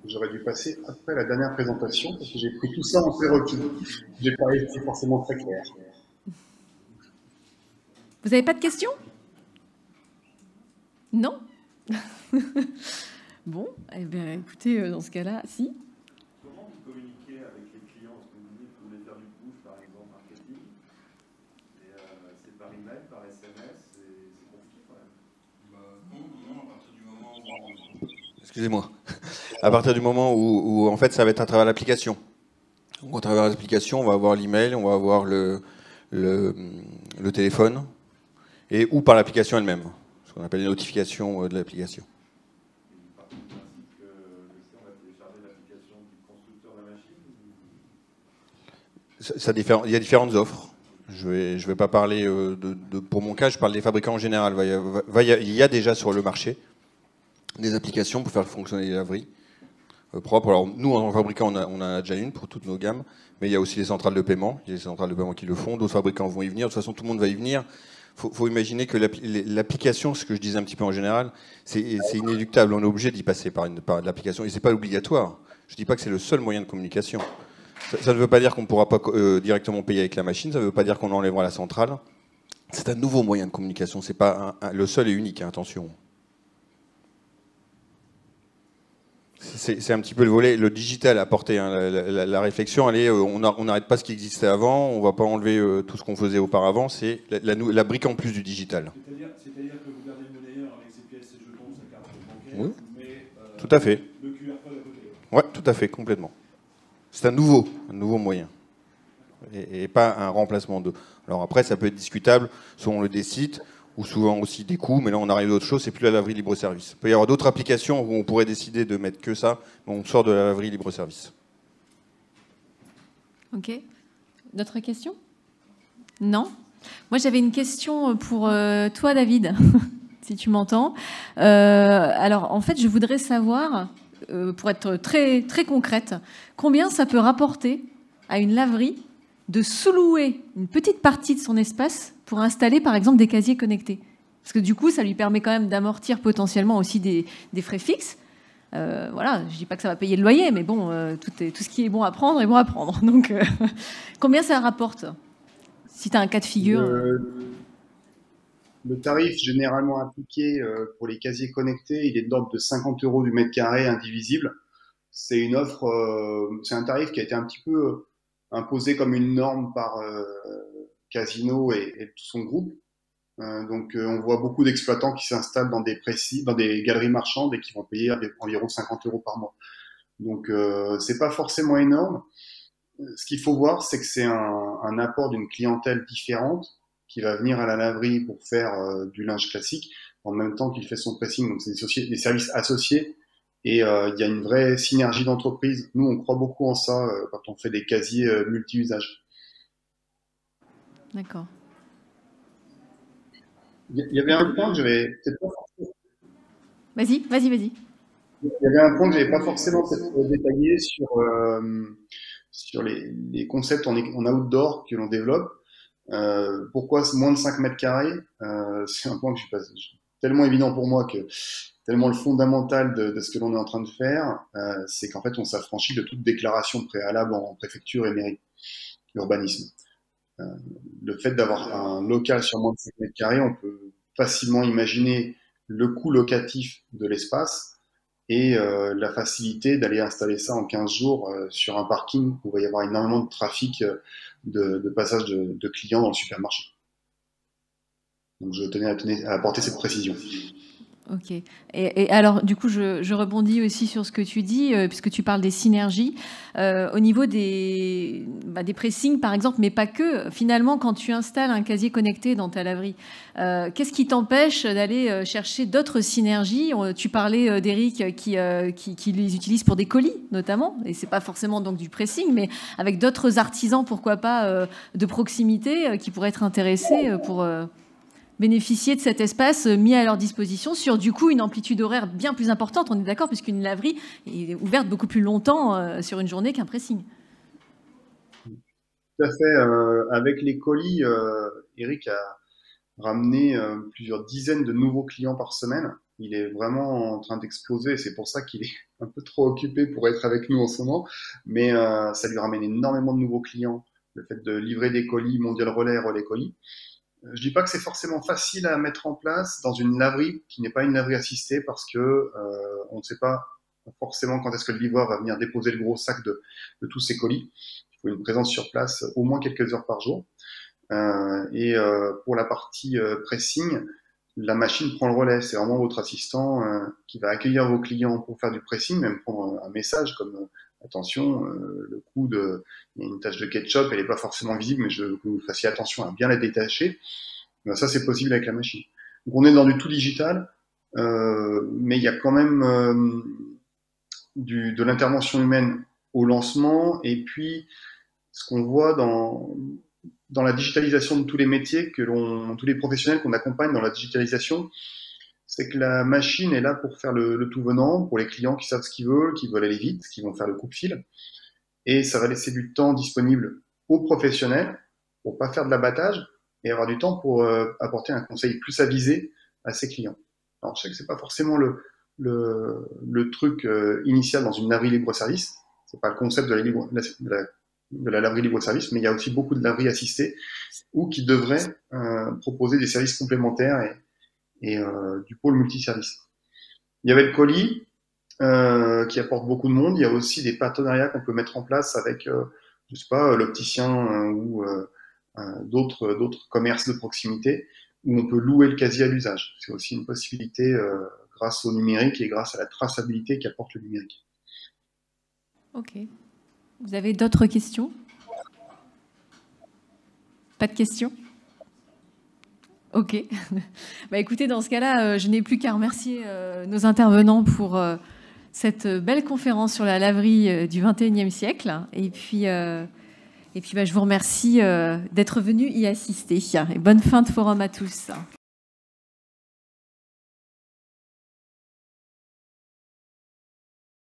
J'aurais dû passer après la dernière présentation parce que j'ai pris tout ça en prérequis. J'ai pas été forcément très clair. Vous n'avez pas de questions? Non. Bon, eh bien, écoutez, dans ce cas-là, si. Comment vous communiquez avec les clients? Est-ce que vous dites que vous voulez faire du push, par exemple, marketing? Et c'est par email, par SMS, c'est compliqué quand même. Non, à partir du moment où... Excusez-moi. À partir du moment où en fait, ça va être à travers l'application. À travers l'application, on va avoir l'email, on va avoir le téléphone, ou par l'application elle-même, ce qu'on appelle les notifications de l'application. Il y a différentes offres. Je vais pas parler pour mon cas, je parle des fabricants en général. Il y a déjà sur le marché des applications pour faire fonctionner les laveries propres. Alors nous, en fabricant, on en a déjà une pour toutes nos gammes, mais il y a aussi les centrales de paiement. Il y a les centrales de paiement qui le font. D'autres fabricants vont y venir. De toute façon, tout le monde va y venir. Faut imaginer que l'application, ce que je disais un petit peu en général, c'est inéluctable. On est obligé d'y passer par l'application, et c'est pas obligatoire. Je dis pas que c'est le seul moyen de communication. Ça ne veut pas dire qu'on ne pourra pas directement payer avec la machine, ça ne veut pas dire qu'on enlèvera la centrale. C'est un nouveau moyen de communication, ce n'est pas le seul et unique, hein, attention. C'est un petit peu le volet, le digital à porter. Hein, la réflexion, elle est, on n'arrête pas ce qui existait avant, on ne va pas enlever tout ce qu'on faisait auparavant, c'est la brique en plus du digital. C'est-à-dire que vous gardez le monnayeur avec ses pièces, ses jetons, sa carte bancaire, oui. Mais tout à fait. Le QR code à côté. Oui, tout à fait, complètement. C'est un nouveau moyen, et pas un remplacement d'eux. Alors après, ça peut être discutable selon des sites, ou souvent aussi des coûts, mais là on arrive à autre chose, c'est plus la laverie libre-service. Il peut y avoir d'autres applications où on pourrait décider de mettre que ça, mais on sort de la laverie libre-service. Ok. D'autres questions? Non? Moi j'avais une question pour toi, David, si tu m'entends. Alors en fait, je voudrais savoir... pour être très, très concrète, combien ça peut rapporter à une laverie de sous-louer une petite partie de son espace pour installer, par exemple, des casiers connectés? Parce que du coup, ça lui permet quand même d'amortir potentiellement aussi des frais fixes. Voilà, je ne dis pas que ça va payer le loyer, mais bon, tout ce qui est bon à prendre est bon à prendre. Donc, combien ça rapporte? Si tu as un cas de figure... Le tarif généralement appliqué pour les casiers connectés, il est de l'ordre de 50 € du mètre carré indivisible. C'est une offre, c'est un tarif qui a été un petit peu imposé comme une norme par Casino et tout son groupe. Donc on voit beaucoup d'exploitants qui s'installent dans des galeries marchandes et qui vont payer environ 50 € par mois. Donc c'est pas forcément énorme. Ce qu'il faut voir, c'est que c'est un apport d'une clientèle différente qui va venir à la laverie pour faire du linge classique en même temps qu'il fait son pressing. Donc, c'est des services associés et il y a une vraie synergie d'entreprise. Nous, on croit beaucoup en ça quand on fait des casiers multi-usages. D'accord. Il y avait un point que j'avais peut-être pas forcément... Vas-y. Il y avait un point que j'avais pas forcément détaillé sur les concepts en outdoor que l'on développe. Pourquoi moins de 5 mètres carrés? C'est un point que je suis tellement évident pour moi, que tellement le fondamental de ce que l'on est en train de faire, c'est qu'en fait on s'affranchit de toute déclaration préalable en préfecture et mairie, urbanisme. Le fait d'avoir un local sur moins de 5 mètres carrés, on peut facilement imaginer le coût locatif de l'espace et la facilité d'aller installer ça en 15 jours sur un parking où il va y avoir énormément de trafic de passage de clients dans le supermarché. Donc je tenais à apporter cette précision. Ok. Et alors, du coup, je rebondis aussi sur ce que tu dis, puisque tu parles des synergies. Au niveau des pressings, par exemple, mais pas que. Finalement, quand tu installes un casier connecté dans ta laverie, qu'est-ce qui t'empêche d'aller chercher d'autres synergies? Tu parlais d'Eric qui les utilise pour des colis, notamment. Et c'est pas forcément donc du pressing, mais avec d'autres artisans, pourquoi pas, de proximité, qui pourraient être intéressés pour bénéficier de cet espace mis à leur disposition sur du coup une amplitude horaire bien plus importante, on est d'accord, puisqu'une laverie est ouverte beaucoup plus longtemps sur une journée qu'un pressing. Tout à fait. Avec les colis, Eric a ramené plusieurs dizaines de nouveaux clients par semaine. Il est vraiment en train d'exploser. C'est pour ça qu'il est un peu trop occupé pour être avec nous en ce moment. Mais ça lui ramène énormément de nouveaux clients. Le fait de livrer des colis, Mondial Relais, Relais Colis. Je dis pas que c'est forcément facile à mettre en place dans une laverie qui n'est pas une laverie assistée parce que on ne sait pas forcément quand est-ce que le livreur va venir déposer le gros sac de tous ces colis. Il faut une présence sur place au moins quelques heures par jour. Pour la partie pressing, la machine prend le relais. C'est vraiment votre assistant qui va accueillir vos clients pour faire du pressing, même prendre un message comme attention, le coup de, il y a une tache de ketchup, elle n'est pas forcément visible, mais je veux que vous fassiez attention à bien la détacher. Ben, ça, c'est possible avec la machine. Donc, on est dans du tout digital, mais il y a quand même de l'intervention humaine au lancement, et puis ce qu'on voit dans la digitalisation de tous les métiers, tous les professionnels qu'on accompagne dans la digitalisation, c'est que la machine est là pour faire le tout venant, pour les clients qui savent ce qu'ils veulent aller vite, qui vont faire le coupe-fil, et ça va laisser du temps disponible aux professionnels pour pas faire de l'abattage et avoir du temps pour apporter un conseil plus avisé à ses clients. Alors je sais que c'est pas forcément le truc initial dans une laverie libre-service, c'est pas le concept de la laverie libre-service, mais il y a aussi beaucoup de laveries assistées ou qui devraient proposer des services complémentaires et du pôle multiservice. Il y avait le colis qui apporte beaucoup de monde. Il y a aussi des partenariats qu'on peut mettre en place avec, je sais pas, l'opticien ou d'autres commerces de proximité où on peut louer le casier à l'usage. C'est aussi une possibilité grâce au numérique et grâce à la traçabilité qu'apporte le numérique. Ok. Vous avez d'autres questions? Pas de questions? Ok. Bah, écoutez, dans ce cas-là, je n'ai plus qu'à remercier nos intervenants pour cette belle conférence sur la laverie du XXIe siècle. Et puis bah, je vous remercie d'être venus y assister. Et bonne fin de forum à tous.